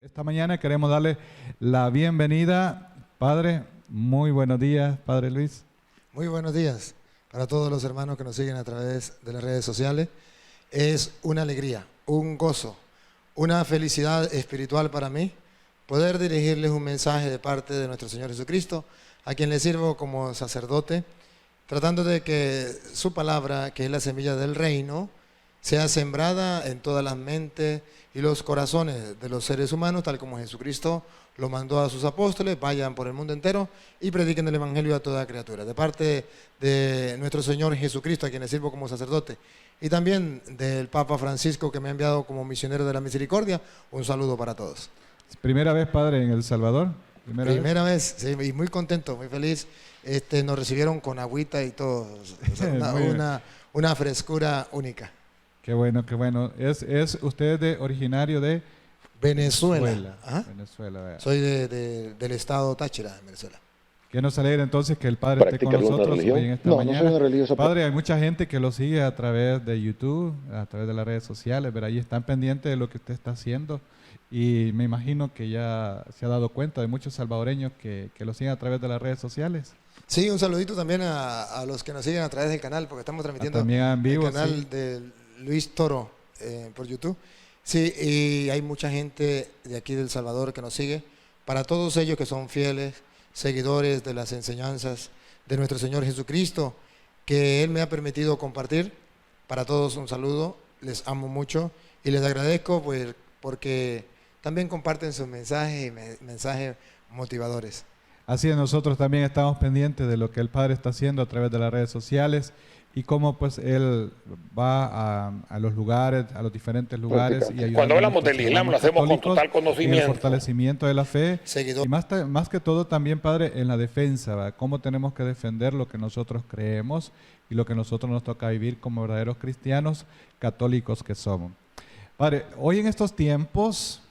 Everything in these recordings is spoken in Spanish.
Esta mañana queremos darle la bienvenida, Padre. Muy buenos días, Padre Luis. Muy buenos días para todos los hermanos que nos siguen a través de las redes sociales. Es una alegría, un gozo, una felicidad espiritual para mí poder dirigirles un mensaje de parte de nuestro Señor Jesucristo, a quien le sirvo como sacerdote, tratando de que su palabra, que es la semilla del reino, sea sembrada en todas las mentes y los corazones de los seres humanos, tal como Jesucristo lo mandó a sus apóstoles: vayan por el mundo entero y prediquen el evangelio a toda criatura. De parte de nuestro Señor Jesucristo, a quien le sirvo como sacerdote, y también del Papa Francisco, que me ha enviado como misionero de la misericordia, un saludo para todos. ¿Primera vez, Padre, en El Salvador? Primera vez, sí, y muy contento, muy feliz. Nos recibieron con agüita y todo, o sea, una frescura única. Qué bueno, qué bueno. ¿Es usted originario de Venezuela. Venezuela. Soy del estado Táchira, de Venezuela. Que nos alegra entonces que el Padre esté con nosotros hoy en esta mañana. No soy religioso. Padre, hay mucha gente que lo sigue a través de YouTube, a través de las redes sociales, pero ahí están pendientes de lo que usted está haciendo. Y me imagino que ya se ha dado cuenta de muchos salvadoreños que lo siguen a través de las redes sociales. Sí, un saludito también a los que nos siguen a través del canal, porque estamos transmitiendo también en vivo, el canal de Luis Toro por YouTube. Sí, y hay mucha gente de aquí de El Salvador que nos sigue. Para todos ellos que son fieles seguidores de las enseñanzas de nuestro Señor Jesucristo, que Él me ha permitido compartir, para todos un saludo, les amo mucho y les agradezco pues, porque también comparten sus mensajes y mensajes motivadores. Así es, nosotros también estamos pendientes de lo que el Padre está haciendo a través de las redes sociales y cómo pues Él va a los lugares, a los diferentes lugares. Y cuando hablamos del Islam lo hacemos con total conocimiento. En el fortalecimiento de la fe. Seguidor. Y más que todo también, Padre, en la defensa, ¿verdad? Cómo tenemos que defender lo que nosotros creemos y lo que nosotros nos toca vivir como verdaderos cristianos católicos que somos. Padre, hoy en estos tiempos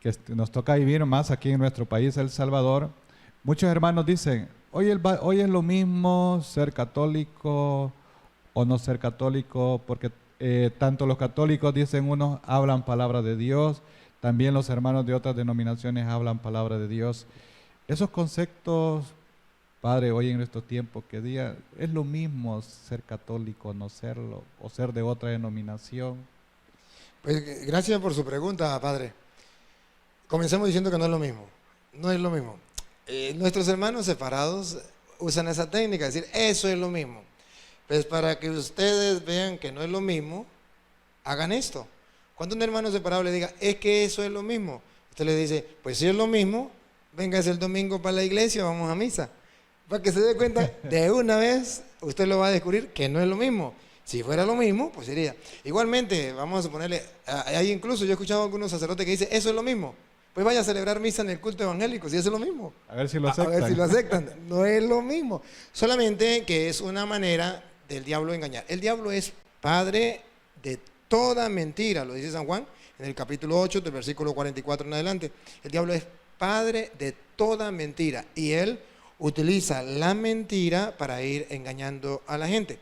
que nos toca vivir más aquí en nuestro país, El Salvador, muchos hermanos dicen: hoy es lo mismo ser católico o no ser católico, porque tanto los católicos, dicen unos, hablan palabra de Dios, también los hermanos de otras denominaciones hablan palabra de Dios. Esos conceptos, Padre, hoy en estos tiempos, que digan, ¿es lo mismo ser católico o no serlo, o ser de otra denominación? Pues gracias por su pregunta, Padre. Comencemos diciendo que no es lo mismo. No es lo mismo. Nuestros hermanos separados usan esa técnica, es decir, eso es lo mismo. Pues para que ustedes vean que no es lo mismo, hagan esto. Cuando un hermano separado le diga, es que eso es lo mismo, usted le dice, pues si es lo mismo, véngase el domingo para la iglesia, vamos a misa. Para que se dé cuenta, de una vez, usted lo va a descubrir que no es lo mismo. Si fuera lo mismo, pues sería. Igualmente, vamos a suponerle, hay incluso, yo he escuchado a algunos sacerdotes que dicen, eso es lo mismo. Pues vaya a celebrar misa en el culto evangélico, si eso es lo mismo. A ver si lo aceptan. A ver si lo aceptan. No es lo mismo. Solamente que es una manera del diablo engañar. El diablo es padre de toda mentira, lo dice San Juan en el capítulo 8, del versículo 44 en adelante. El diablo es padre de toda mentira y él utiliza la mentira para ir engañando a la gente.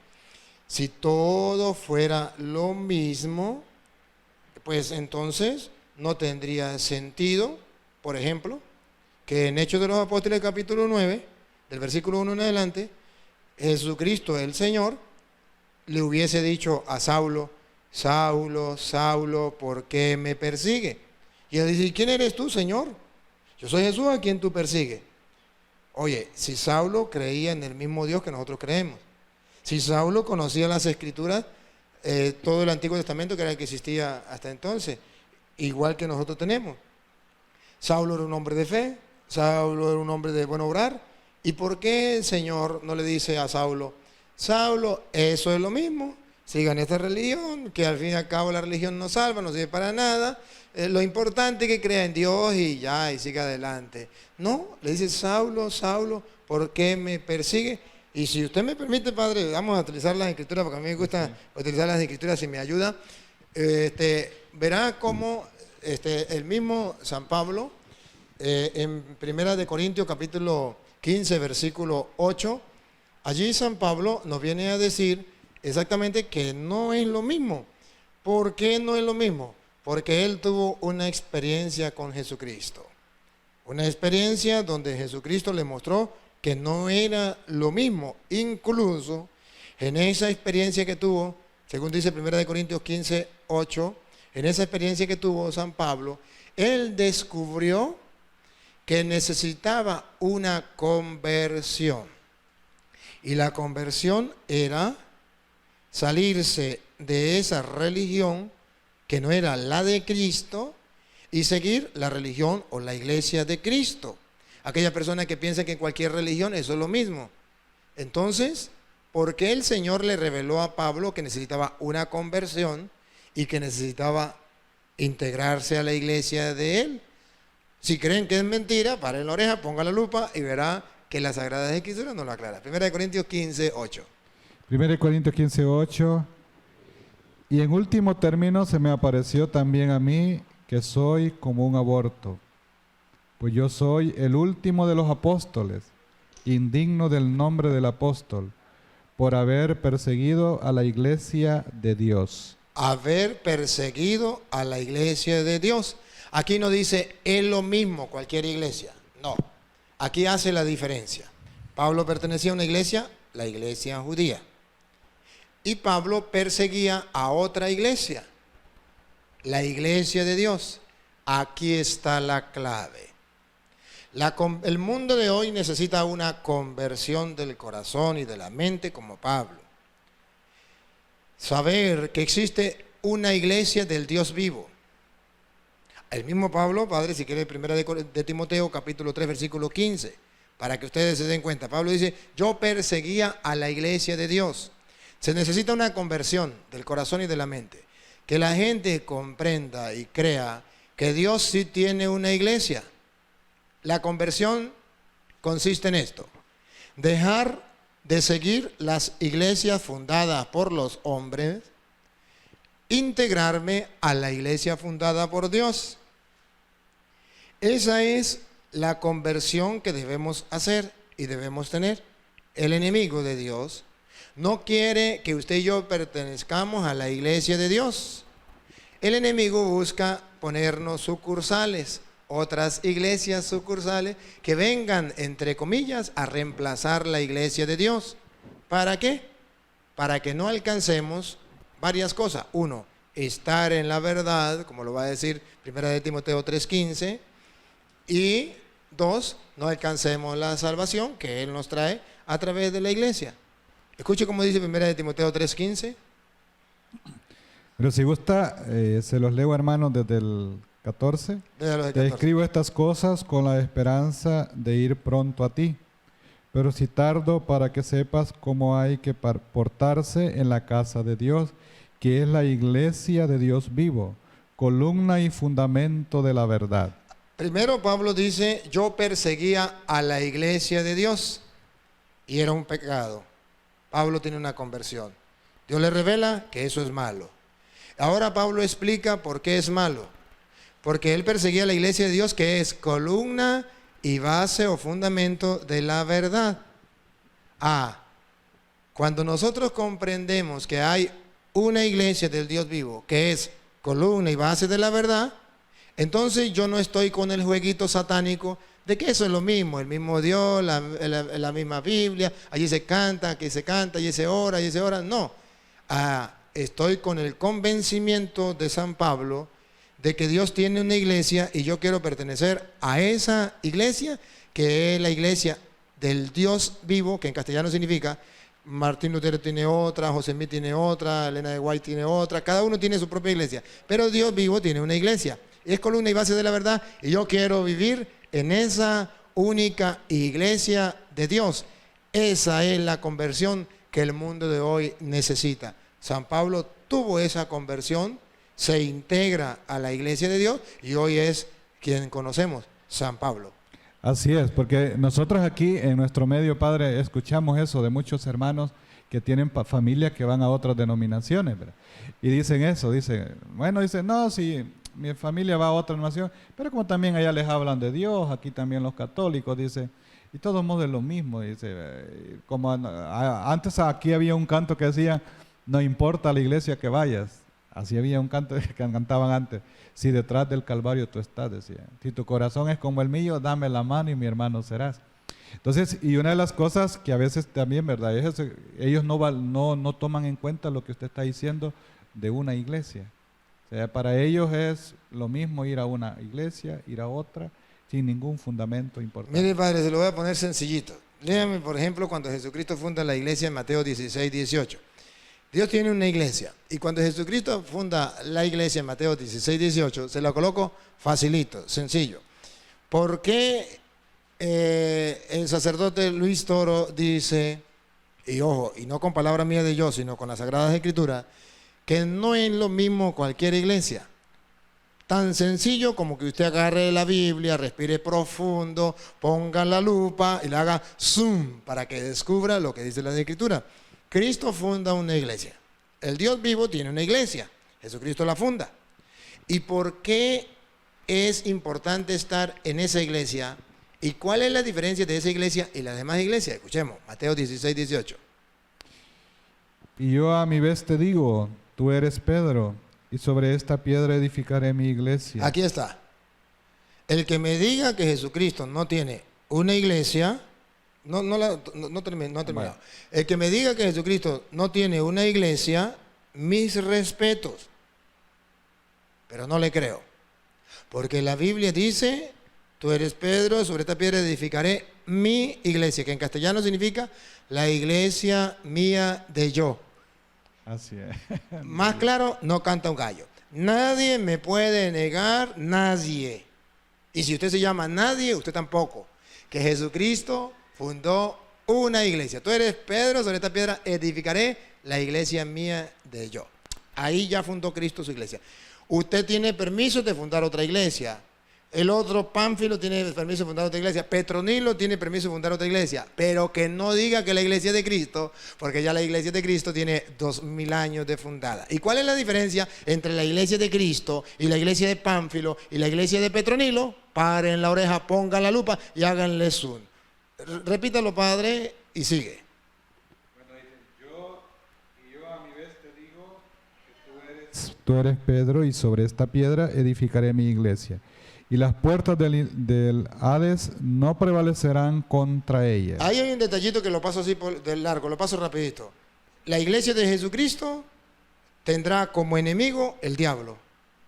Si todo fuera lo mismo, pues entonces no tendría sentido, por ejemplo, que en Hechos de los Apóstoles capítulo 9, del versículo 1 en adelante, Jesucristo el Señor le hubiese dicho a Saulo, Saulo, Saulo, ¿por qué me persigue? Y él dice, ¿quién eres tú, Señor? Yo soy Jesús a quien tú persigues. Oye, si Saulo creía en el mismo Dios que nosotros creemos, si Saulo conocía las Escrituras, todo el Antiguo Testamento, que era el que existía hasta entonces, igual que nosotros tenemos. Saulo era un hombre de fe, Saulo era un hombre de buen obrar. ¿Y por qué el Señor no le dice a Saulo, Saulo, eso es lo mismo, sigan esta religión, que al fin y al cabo la religión no salva, no sirve para nada, lo importante es que crea en Dios y ya, y siga adelante? No, le dice, Saulo, Saulo, ¿por qué me persigue? Y si usted me permite, Padre, vamos a utilizar las Escrituras, porque a mí me gusta utilizar las Escrituras si me ayuda. Verá cómo el mismo San Pablo, en 1 Corintios capítulo 15, versículo 8, allí San Pablo nos viene a decir exactamente que no es lo mismo. ¿Por qué no es lo mismo? Porque él tuvo una experiencia con Jesucristo. Una experiencia donde Jesucristo le mostró que no era lo mismo. Incluso en esa experiencia que tuvo, según dice 1 Corintios 15, 8, en esa experiencia que tuvo San Pablo, él descubrió que necesitaba una conversión. Y la conversión era salirse de esa religión que no era la de Cristo y seguir la religión o la iglesia de Cristo. Aquella persona que piensa que en cualquier religión eso es lo mismo. Entonces, ¿por qué el Señor le reveló a Pablo que necesitaba una conversión y que necesitaba integrarse a la iglesia de él? Si creen que es mentira, paren la oreja, pongan la lupa y verá que las Sagradas Escrituras no lo aclara. 1 Corintios 15, 8. 1 Corintios 15, 8. Y en último término se me apareció también a mí que soy como un aborto, pues yo soy el último de los apóstoles, indigno del nombre del apóstol, por haber perseguido a la iglesia de Dios. Haber perseguido a la iglesia de Dios. Aquí no dice es lo mismo cualquier iglesia, no. Aquí hace la diferencia. Pablo pertenecía a una iglesia, la iglesia judía. Y Pablo perseguía a otra iglesia, la iglesia de Dios. Aquí está la clave. El mundo de hoy necesita una conversión del corazón y de la mente como Pablo. Saber que existe una iglesia del Dios vivo. El mismo Pablo, padre, si quiere, 1 de Timoteo, capítulo 3, versículo 15, para que ustedes se den cuenta. Pablo dice, yo perseguía a la iglesia de Dios. Se necesita una conversión del corazón y de la mente. Que la gente comprenda y crea que Dios sí tiene una iglesia. La conversión consiste en esto: dejar de seguir las iglesias fundadas por los hombres, integrarme a la iglesia fundada por Dios. Esa es la conversión que debemos hacer y debemos tener. El enemigo de Dios no quiere que usted y yo pertenezcamos a la iglesia de Dios. El enemigo busca ponernos sucursales, otras iglesias sucursales que vengan, entre comillas, a reemplazar la iglesia de Dios. ¿Para qué? Para que no alcancemos varias cosas. Uno, estar en la verdad, como lo va a decir 1 de Timoteo 3:15. Y dos, no alcancemos la salvación que Él nos trae a través de la iglesia. Escuche cómo dice 1 de Timoteo 3:15. Pero si gusta, se los leo, hermanos, desde el 14. Te escribo estas cosas con la esperanza de ir pronto a ti, pero si tardo, para que sepas cómo hay que portarse en la casa de Dios, que es la iglesia de Dios vivo, columna y fundamento de la verdad. Primero Pablo dice, yo perseguía a la iglesia de Dios y era un pecado. Pablo tiene una conversión. Dios le revela que eso es malo. Ahora Pablo explica por qué es malo. Porque él perseguía a la iglesia de Dios, que es columna y base o fundamento de la verdad. Cuando nosotros comprendemos que hay una iglesia del Dios vivo, que es columna y base de la verdad, entonces yo no estoy con el jueguito satánico de que eso es lo mismo, el mismo Dios, la misma Biblia, allí se canta, aquí se canta, allí se ora, allí se ora. No, estoy con el convencimiento de San Pablo de que Dios tiene una iglesia y yo quiero pertenecer a esa iglesia, que es la iglesia del Dios vivo, que en castellano significa, Martín Lutero tiene otra, José Smith tiene otra, Elena de White tiene otra, cada uno tiene su propia iglesia, pero Dios vivo tiene una iglesia. Es columna y base de la verdad y yo quiero vivir en esa única iglesia de Dios. Esa es la conversión que el mundo de hoy necesita. San Pablo tuvo esa conversión, se integra a la iglesia de Dios y hoy es quien conocemos, San Pablo. Así es, porque nosotros aquí en nuestro medio, padre, escuchamos eso de muchos hermanos que tienen familias que van a otras denominaciones, ¿verdad? Y dicen eso, dicen, no, si mi familia va a otra nación, pero como también allá les hablan de Dios, aquí también los católicos, dice, y todos modos es lo mismo, dice, como antes aquí había un canto que decía, no importa a la iglesia que vayas, Así había un canto que cantaban antes. Si detrás del Calvario tú estás, decía. Si tu corazón es como el mío, dame la mano y mi hermano serás. Entonces, y una de las cosas que a veces también, ¿verdad? Ellos no toman en cuenta lo que usted está diciendo de una iglesia. O sea, para ellos es lo mismo ir a una iglesia, ir a otra, sin ningún fundamento importante. Mire, padre, se lo voy a poner sencillito. Léame, por ejemplo, cuando Jesucristo funda la iglesia en Mateo 16, 18. Dios tiene una iglesia. Y cuando Jesucristo funda la iglesia en Mateo 16, 18, se la coloco facilito, sencillo. ¿Por qué el sacerdote Luis Toro dice, y ojo, y no con palabras mías de yo, sino con las Sagradas Escrituras, que no es lo mismo cualquier iglesia? Tan sencillo como que usted agarre la Biblia, respire profundo, ponga la lupa y le haga zoom para que descubra lo que dice la Escritura. Cristo funda una iglesia. El Dios vivo tiene una iglesia. Jesucristo la funda. ¿Y por qué es importante estar en esa iglesia? ¿Y cuál es la diferencia de esa iglesia y las demás iglesias? Escuchemos, Mateo 16, 18. Y yo a mi vez te digo, tú eres Pedro, y sobre esta piedra edificaré mi iglesia. Aquí está. El que me diga que Jesucristo no tiene una iglesia, no ha terminado. Bueno. El que me diga que Jesucristo no tiene una iglesia, mis respetos. Pero no le creo. Porque la Biblia dice, tú eres Pedro, sobre esta piedra edificaré mi iglesia, que en castellano significa la iglesia mía de yo. Así es. Más claro, no canta un gallo. Nadie me puede negar, nadie. Y si usted se llama nadie, usted tampoco. Que Jesucristo fundó una iglesia. Tú eres Pedro, sobre esta piedra edificaré la iglesia mía de yo. Ahí ya fundó Cristo su iglesia. Usted tiene permiso de fundar otra iglesia. El otro Pánfilo tiene permiso de fundar otra iglesia. Petronilo tiene permiso de fundar otra iglesia. Pero que no diga que la iglesia es de Cristo, porque ya la iglesia de Cristo tiene 2000 años de fundada. ¿Y cuál es la diferencia entre la iglesia de Cristo y la iglesia de Pánfilo y la iglesia de Petronilo? Paren la oreja, pongan la lupa y háganle zoom. Repítalo, padre, y sigue. Bueno, dice, yo a mi vez te digo que tú eres Pedro, y sobre esta piedra edificaré mi iglesia. Y las puertas del Hades no prevalecerán contra ella. Ahí hay un detallito que lo paso así del largo, lo paso rapidito. La iglesia de Jesucristo tendrá como enemigo el diablo,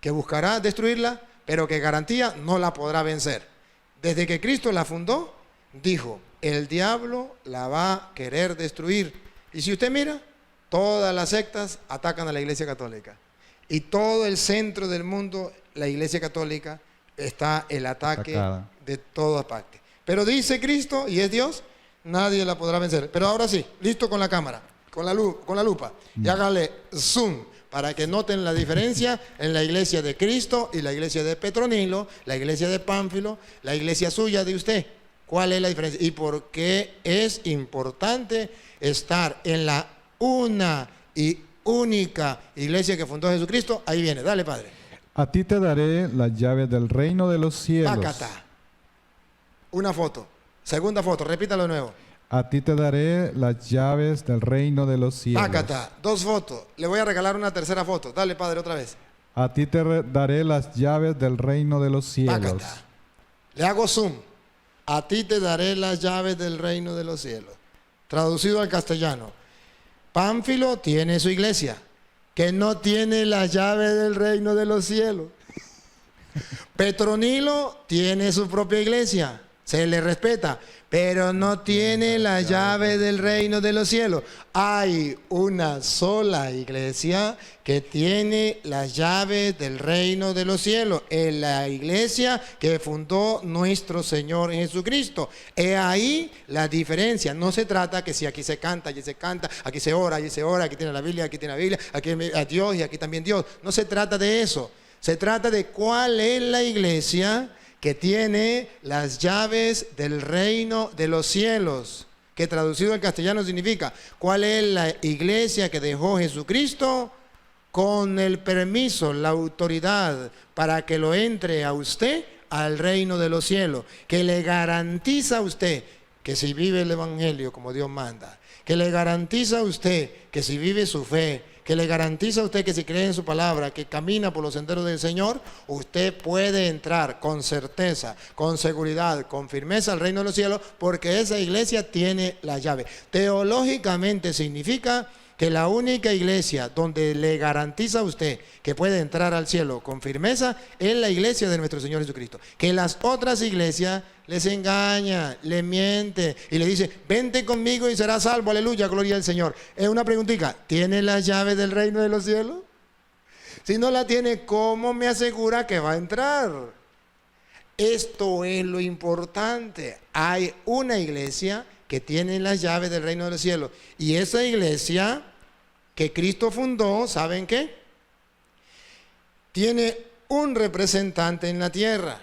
que buscará destruirla, pero que garantía no la podrá vencer. Desde que Cristo la fundó, dijo, el diablo la va a querer destruir. Y si usted mira, todas las sectas atacan a la iglesia católica. Y todo el centro del mundo, la iglesia católica, está el ataque de todas partes. Pero dice Cristo, y es Dios, nadie la podrá vencer. Pero ahora sí, listo con la cámara, con la lupa, y hágale zoom para que noten la diferencia en la iglesia de Cristo y la iglesia de Petronilo, la iglesia de Pánfilo, la iglesia suya de usted. ¿Cuál es la diferencia? ¿Y por qué es importante estar en la una y única iglesia que fundó Jesucristo? Ahí viene, dale, padre. A ti te daré las llaves del reino de los cielos. Pácata. Una foto. Segunda foto, repítalo de nuevo. A ti te daré las llaves del reino de los cielos. Pácata. Dos fotos. Le voy a regalar una tercera foto. Dale, padre, otra vez. A ti te daré las llaves del reino de los cielos. Pácata. Le hago zoom. A ti te daré las llaves del reino de los cielos. Traducido al castellano. Pánfilo tiene su iglesia, que no tiene las llaves del reino de los cielos. Petronilo tiene su propia iglesia, se le respeta, pero no tiene la llave del reino de los cielos. Hay una sola iglesia que tiene las llaves del reino de los cielos. Es la iglesia que fundó nuestro Señor Jesucristo. Es ahí la diferencia. No se trata que si aquí se canta, allí se canta, aquí se ora, allí se ora, aquí tiene la Biblia, aquí a Dios y aquí también Dios. No se trata de eso. Se trata de cuál es la iglesia que tiene las llaves del reino de los cielos, que traducido al castellano significa, ¿cuál es la iglesia que dejó Jesucristo con el permiso, la autoridad para que lo entre a usted al reino de los cielos, que le garantiza a usted que si vive el evangelio como Dios manda, que le garantiza a usted que si vive su fe, que le garantiza a usted que si cree en su palabra, que camina por los senderos del Señor, usted puede entrar con certeza, con seguridad, con firmeza al reino de los cielos, porque esa iglesia tiene la llave. Teológicamente significa que la única iglesia donde le garantiza a usted que puede entrar al cielo con firmeza es la iglesia de nuestro Señor Jesucristo. Que las otras iglesias les engaña, le miente y le dice, vente conmigo y serás salvo, aleluya, gloria al Señor. Es una preguntita, ¿tiene la llave del reino de los cielos? Si no la tiene, ¿cómo me asegura que va a entrar? Esto es lo importante. Hay una iglesia que tiene las llaves del reino de los cielos. Y esa iglesia que Cristo fundó, ¿saben qué? Tiene un representante en la tierra,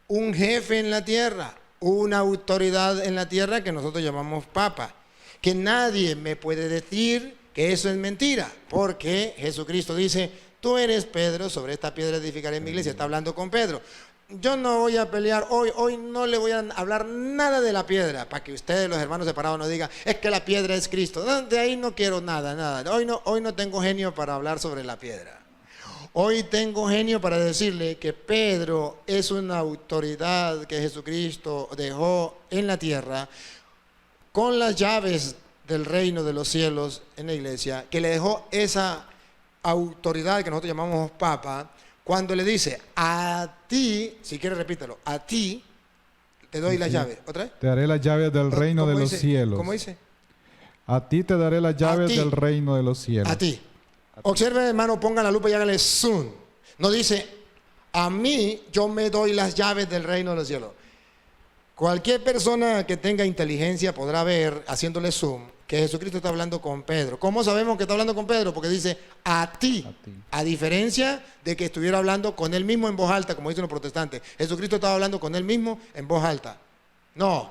un jefe en la tierra, una autoridad en la tierra que nosotros llamamos Papa. Que nadie me puede decir que eso es mentira, porque Jesucristo dice, tú eres Pedro, sobre esta piedra edificaré mi iglesia. Está hablando con Pedro. Yo no voy a pelear hoy no le voy a hablar nada de la piedra, para que ustedes, los hermanos separados, no digan, es que la piedra es Cristo. No, de ahí no quiero nada. Hoy no tengo genio para hablar sobre la piedra. Hoy tengo genio para decirle que Pedro es una autoridad que Jesucristo dejó en la tierra con las llaves del reino de los cielos en la iglesia, que le dejó esa autoridad que nosotros llamamos Papa. Cuando le dice, a ti, si quieres repítelo, a ti te doy la llave. ¿Otra vez? Te daré las llaves del reino de los cielos. ¿Cómo dice? A ti te daré las llaves del reino de los cielos. A ti. Observen, hermano, pongan la lupa y háganle zoom. No dice, a mí yo me doy las llaves del reino de los cielos. Cualquier persona que tenga inteligencia podrá ver, haciéndole zoom, que Jesucristo está hablando con Pedro. ¿Cómo sabemos que está hablando con Pedro? Porque dice, a ti. A diferencia de que estuviera hablando con él mismo en voz alta, como dicen los protestantes. Jesucristo estaba hablando con él mismo en voz alta. No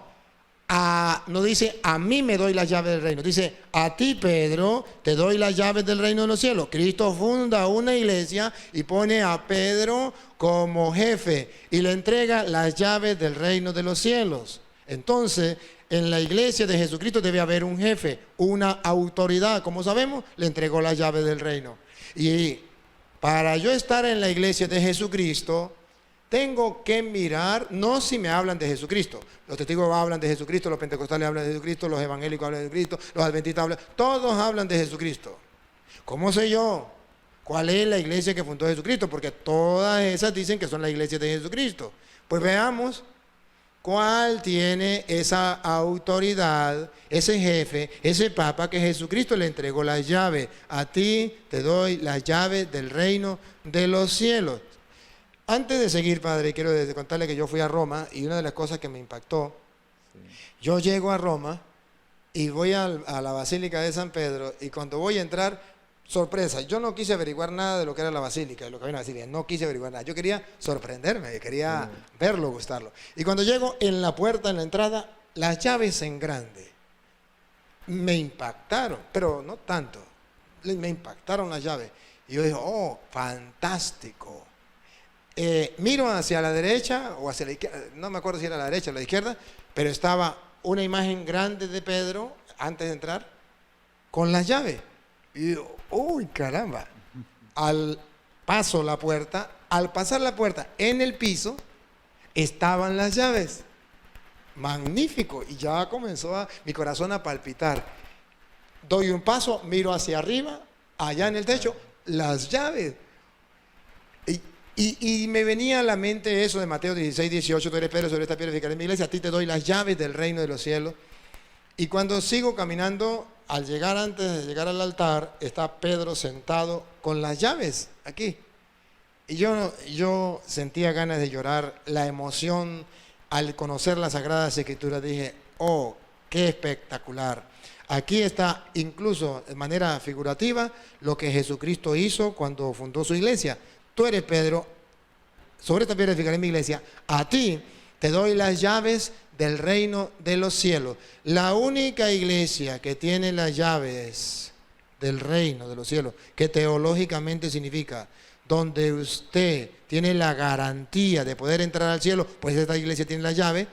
dice, a mí me doy las llaves del reino. Dice, a ti, Pedro, te doy las llaves del reino de los cielos. Cristo funda una iglesia y pone a Pedro como jefe y le entrega las llaves del reino de los cielos. Entonces, en la iglesia de Jesucristo debe haber un jefe, una autoridad. Como sabemos, le entregó las llaves del reino. Y para yo estar en la iglesia de Jesucristo, tengo que mirar, no si me hablan de Jesucristo. Los testigos hablan de Jesucristo, los pentecostales hablan de Jesucristo, los evangélicos hablan de Jesucristo, los adventistas hablan, todos hablan de Jesucristo. ¿Cómo sé yo cuál es la iglesia que fundó Jesucristo? Porque todas esas dicen que son la iglesia de Jesucristo. Pues veamos cuál tiene esa autoridad, ese jefe, ese papa que Jesucristo le entregó las llaves. A ti te doy las llaves del reino de los cielos. Antes de seguir, padre, quiero contarle que yo fui a Roma y una de las cosas que me impactó, yo llego a Roma y voy a la Basílica de San Pedro y cuando voy a entrar, sorpresa, yo no quise averiguar nada de lo que era la Basílica, de lo que había en la Basílica, no quise averiguar nada, yo quería sorprenderme, quería verlo, gustarlo. Y cuando llego en la puerta, en la entrada, las llaves en grande me impactaron, pero no tanto, me impactaron las llaves. Y yo dije, oh, fantástico. Miro hacia la derecha o hacia la izquierda, no me acuerdo si era la derecha o la izquierda, pero estaba una imagen grande de Pedro antes de entrar con las llaves. Y digo, uy, caramba. Al pasar la puerta en el piso estaban las llaves. Magnífico. Y ya comenzó mi corazón a palpitar. Doy un paso, miro hacia arriba, allá en el techo, las llaves. Y me venía a la mente eso de Mateo 16, 18, tú eres Pedro, sobre esta piedra edificaré mi iglesia, a ti te doy las llaves del reino de los cielos. Y cuando sigo caminando, antes de llegar al altar, está Pedro sentado con las llaves aquí. Y yo sentía ganas de llorar, la emoción al conocer las Sagradas Escrituras, dije, oh, qué espectacular. Aquí está incluso de manera figurativa lo que Jesucristo hizo cuando fundó su iglesia. Tú eres Pedro, sobre esta piedra edificaré mi iglesia, a ti te doy las llaves del reino de los cielos. La única iglesia que tiene las llaves del reino de los cielos, que teológicamente significa donde usted tiene la garantía de poder entrar al cielo, pues esta iglesia tiene la llave,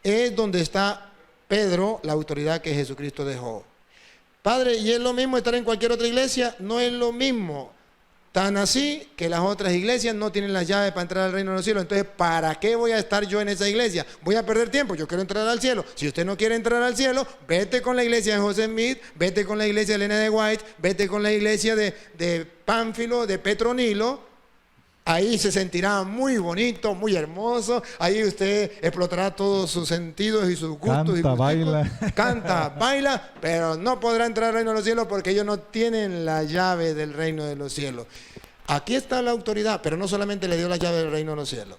es donde está Pedro, la autoridad que Jesucristo dejó. Padre, ¿y es lo mismo estar en cualquier otra iglesia? No es lo mismo. Tan así que las otras iglesias no tienen las llaves para entrar al reino de los cielos. Entonces, ¿para qué voy a estar yo en esa iglesia? Voy a perder tiempo, yo quiero entrar al cielo. Si usted no quiere entrar al cielo, vete con la iglesia de José Smith, vete con la iglesia de Elena de White, vete con la iglesia de Pánfilo, de Petronilo. Ahí se sentirá muy bonito, muy hermoso. Ahí usted explotará todos sus sentidos y sus gustos. Canta, baila. Canta, baila, pero no podrá entrar al reino de los cielos porque ellos no tienen la llave del reino de los cielos. Aquí está la autoridad, pero no solamente le dio la llave del reino de los cielos.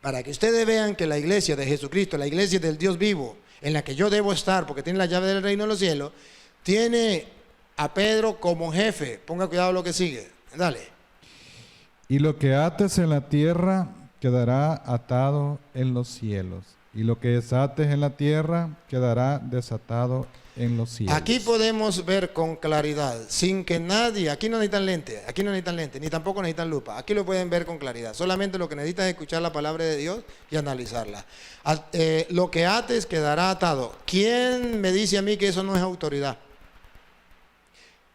Para que ustedes vean que la iglesia de Jesucristo, la iglesia del Dios vivo, en la que yo debo estar porque tiene la llave del reino de los cielos, tiene a Pedro como jefe. Ponga cuidado lo que sigue. Dale. Y lo que ates en la tierra quedará atado en los cielos. Y lo que desates en la tierra quedará desatado en los cielos. Aquí podemos ver con claridad, sin que nadie, aquí no necesitan lente, ni tampoco necesitan lupa. Aquí lo pueden ver con claridad. Solamente lo que necesitan es escuchar la palabra de Dios y analizarla. Lo que ates quedará atado. ¿Quién me dice a mí que eso no es autoridad?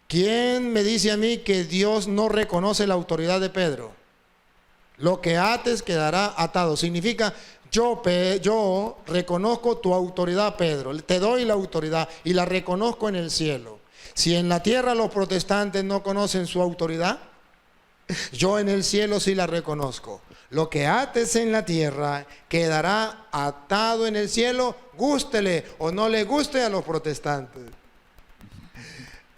¿Quién me dice a mí que Dios no reconoce la autoridad de Pedro? Lo que ates quedará atado. Significa, yo reconozco tu autoridad, Pedro. Te doy la autoridad y la reconozco en el cielo. Si en la tierra los protestantes no conocen su autoridad, yo en el cielo sí la reconozco. Lo que ates en la tierra quedará atado en el cielo, gústele o no le guste a los protestantes.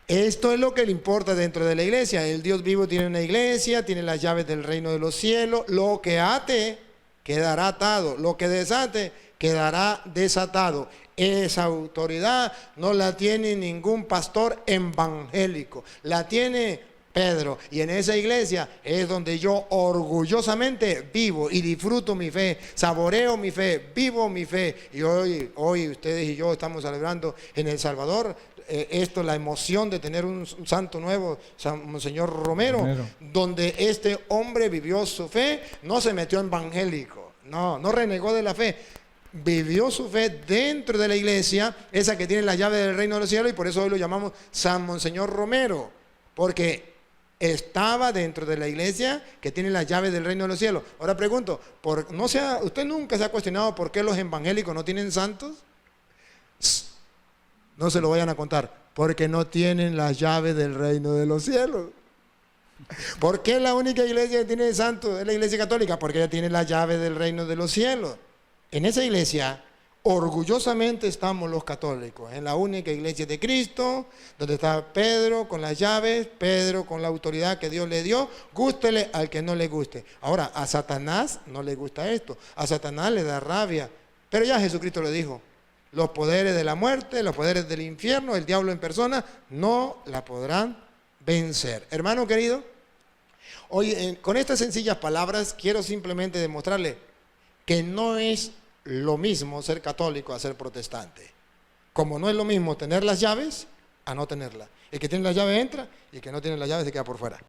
Esto es lo que le importa dentro de la iglesia. El Dios vivo tiene una iglesia, tiene las llaves del reino de los cielos. Lo que ate quedará atado, lo que desate quedará desatado. Esa autoridad no la tiene ningún pastor evangélico, la tiene Pedro. Y en esa iglesia es donde yo orgullosamente vivo y disfruto mi fe, saboreo mi fe, vivo mi fe. Y hoy ustedes y yo estamos celebrando en El Salvador la emoción de tener un santo nuevo, Monseñor Romero, donde este hombre vivió su fe, no se metió en evangélico, no renegó de la fe, vivió su fe dentro de la iglesia, esa que tiene la llave del reino de los cielos, y por eso hoy lo llamamos San Monseñor Romero, porque estaba dentro de la iglesia que tiene la llave del reino de los cielos. Ahora pregunto, ¿usted nunca se ha cuestionado por qué los evangélicos no tienen santos? No se lo vayan a contar, porque no tienen la llave del reino de los cielos. ¿Por qué la única iglesia que tiene santos es la iglesia católica? Porque ella tiene la llave del reino de los cielos. En esa iglesia, orgullosamente estamos los católicos, en la única iglesia de Cristo, donde está Pedro con las llaves, Pedro con la autoridad que Dios le dio, gústele al que no le guste. Ahora, a Satanás no le gusta esto, a Satanás le da rabia, pero ya Jesucristo lo dijo. Los poderes de la muerte, los poderes del infierno, el diablo en persona, no la podrán vencer. Hermano querido, hoy con estas sencillas palabras quiero simplemente demostrarle que no es lo mismo ser católico a ser protestante. Como no es lo mismo tener las llaves a no tenerlas. El que tiene las llaves entra y el que no tiene las llaves se queda por fuera.